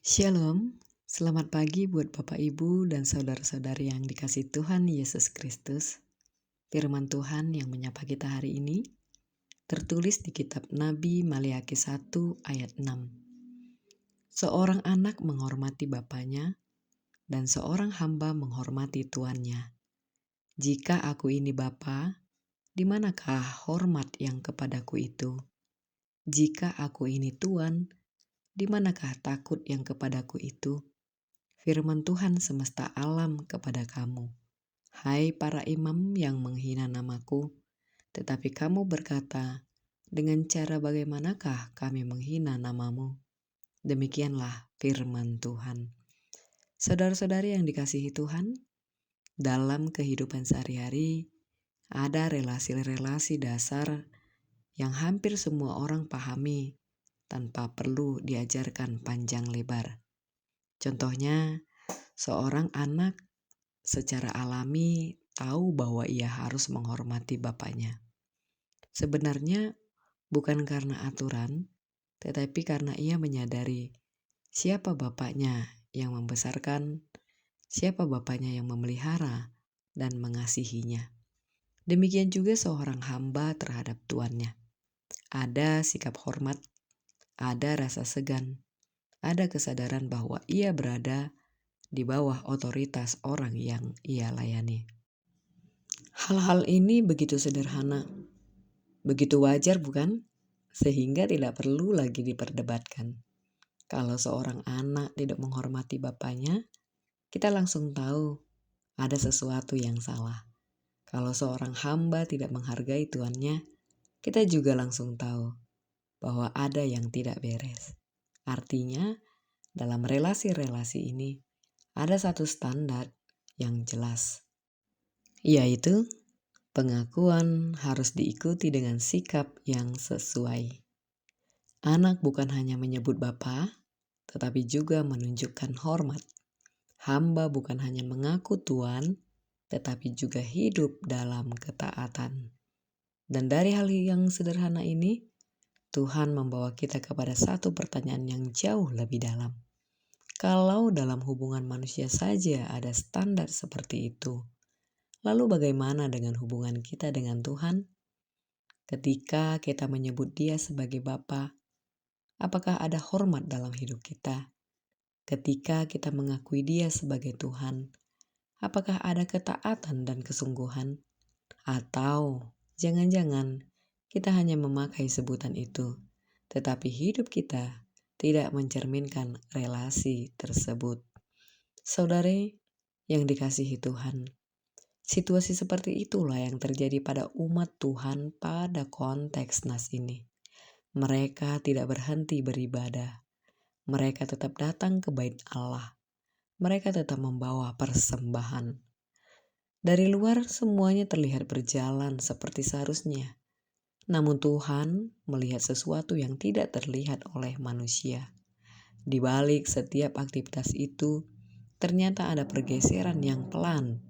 Shalom, selamat pagi buat Bapak Ibu dan saudara-saudari yang dikasihi Tuhan Yesus Kristus. Firman Tuhan yang menyapa kita hari ini tertulis di kitab Nabi Maleakhi 1 ayat 6. Seorang anak menghormati bapaknya dan seorang hamba menghormati tuannya. Jika aku ini bapa, di manakah hormat yang kepadaku itu? Jika aku ini tuan, di manakah takut yang kepadaku itu? Firman Tuhan semesta alam kepada kamu. Hai para imam yang menghina namaku, tetapi kamu berkata, dengan cara bagaimanakah kami menghina namamu? Demikianlah firman Tuhan. Saudara-saudari yang dikasihi Tuhan, dalam kehidupan sehari-hari, ada relasi-relasi dasar yang hampir semua orang pahami tanpa perlu diajarkan panjang lebar. Contohnya, seorang anak secara alami tahu bahwa ia harus menghormati bapaknya. Sebenarnya bukan karena aturan, tetapi karena ia menyadari siapa bapaknya yang membesarkan, siapa bapaknya yang memelihara dan mengasihinya. Demikian juga seorang hamba terhadap tuannya. Ada sikap hormat, ada rasa segan, ada kesadaran bahwa ia berada di bawah otoritas orang yang ia layani. Hal-hal ini begitu sederhana, begitu wajar bukan? Sehingga tidak perlu lagi diperdebatkan. Kalau seorang anak tidak menghormati bapaknya, kita langsung tahu ada sesuatu yang salah. Kalau seorang hamba tidak menghargai tuannya, kita juga langsung tahu bahwa ada yang tidak beres. Artinya, dalam relasi-relasi ini, ada satu standar yang jelas, yaitu pengakuan harus diikuti dengan sikap yang sesuai. Anak bukan hanya menyebut bapa, tetapi juga menunjukkan hormat. Hamba bukan hanya mengaku tuan, tetapi juga hidup dalam ketaatan. Dan dari hal yang sederhana ini, Tuhan membawa kita kepada satu pertanyaan yang jauh lebih dalam. Kalau dalam hubungan manusia saja ada standar seperti itu, lalu bagaimana dengan hubungan kita dengan Tuhan? Ketika kita menyebut Dia sebagai Bapa, apakah ada hormat dalam hidup kita? Ketika kita mengakui Dia sebagai Tuhan, apakah ada ketaatan dan kesungguhan? Atau jangan-jangan kita hanya memakai sebutan itu, tetapi hidup kita tidak mencerminkan relasi tersebut. Saudari yang dikasihi Tuhan, situasi seperti itulah yang terjadi pada umat Tuhan pada konteks nas ini. Mereka tidak berhenti beribadah. Mereka tetap datang ke bait Allah. Mereka tetap membawa persembahan. Dari luar semuanya terlihat berjalan seperti seharusnya. Namun Tuhan melihat sesuatu yang tidak terlihat oleh manusia. Di balik setiap aktivitas itu, ternyata ada pergeseran yang pelan.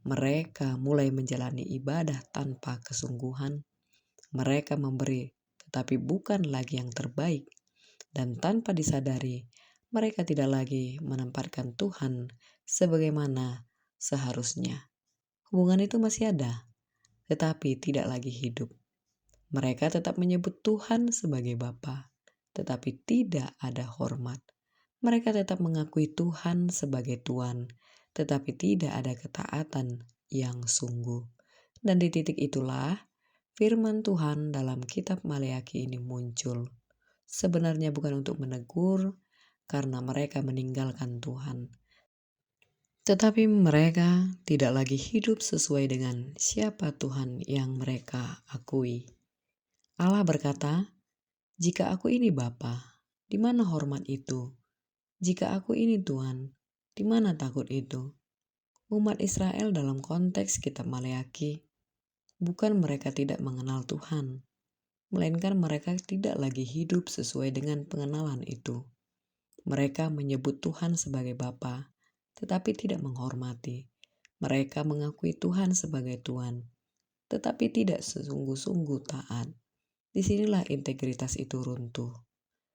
Mereka mulai menjalani ibadah tanpa kesungguhan. Mereka memberi, tetapi bukan lagi yang terbaik. Dan tanpa disadari, mereka tidak lagi menempatkan Tuhan sebagaimana seharusnya. Hubungan itu masih ada, tetapi tidak lagi hidup. Mereka tetap menyebut Tuhan sebagai Bapa, tetapi tidak ada hormat. Mereka tetap mengakui Tuhan sebagai Tuan, tetapi tidak ada ketaatan yang sungguh. Dan di titik itulah firman Tuhan dalam kitab Maleakhi ini muncul. Sebenarnya bukan untuk menegur karena mereka meninggalkan Tuhan, tetapi mereka tidak lagi hidup sesuai dengan siapa Tuhan yang mereka akui. Allah berkata, "Jika aku ini Bapa, di mana hormat itu? Jika aku ini Tuhan, di mana takut itu?" Umat Israel dalam konteks kitab Maleakhi, bukan mereka tidak mengenal Tuhan, melainkan mereka tidak lagi hidup sesuai dengan pengenalan itu. Mereka menyebut Tuhan sebagai Bapa, tetapi tidak menghormati. Mereka mengakui Tuhan sebagai Tuan, tetapi tidak sesungguh-sungguh taat. Disinilah integritas itu runtuh.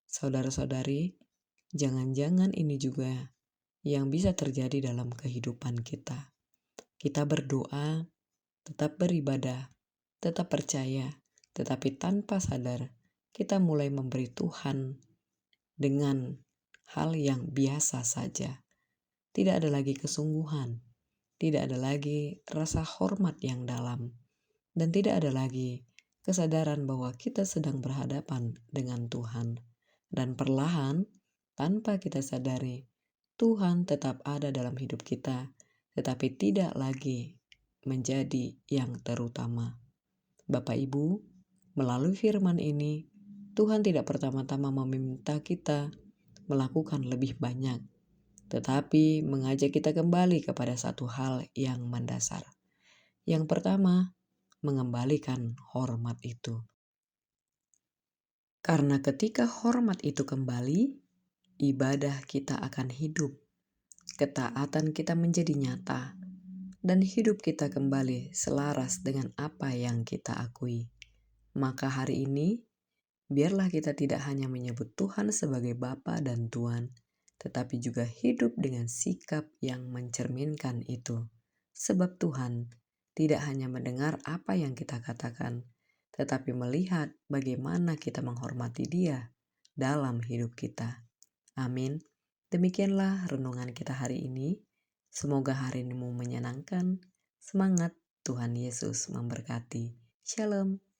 Saudara-saudari, Jangan-jangan ini juga yang bisa terjadi dalam kehidupan kita. Kita berdoa, tetap beribadah, tetap percaya, tetapi tanpa sadar kita mulai memberi Tuhan dengan hal yang biasa saja. Tidak ada lagi kesungguhan, tidak ada lagi rasa hormat yang dalam, dan tidak ada lagi kesadaran bahwa kita sedang berhadapan dengan Tuhan. Dan perlahan, tanpa kita sadari, Tuhan tetap ada dalam hidup kita, tetapi tidak lagi menjadi yang terutama. Bapak Ibu, melalui firman ini, Tuhan tidak pertama-tama meminta kita melakukan lebih banyak, tetapi mengajak kita kembali kepada satu hal yang mendasar. Yang pertama, mengembalikan hormat itu. Karena ketika hormat itu kembali, ibadah kita akan hidup, ketaatan kita menjadi nyata, dan hidup kita kembali selaras dengan apa yang kita akui. Maka hari ini, biarlah kita tidak hanya menyebut Tuhan sebagai Bapa dan Tuan, tetapi juga hidup dengan sikap yang mencerminkan itu. Sebab Tuhan tidak hanya mendengar apa yang kita katakan, tetapi melihat bagaimana kita menghormati Dia dalam hidup kita. Amin. Demikianlah renungan kita hari ini. Semoga hari ini menyenangkan. Semangat, Tuhan Yesus memberkati. Shalom.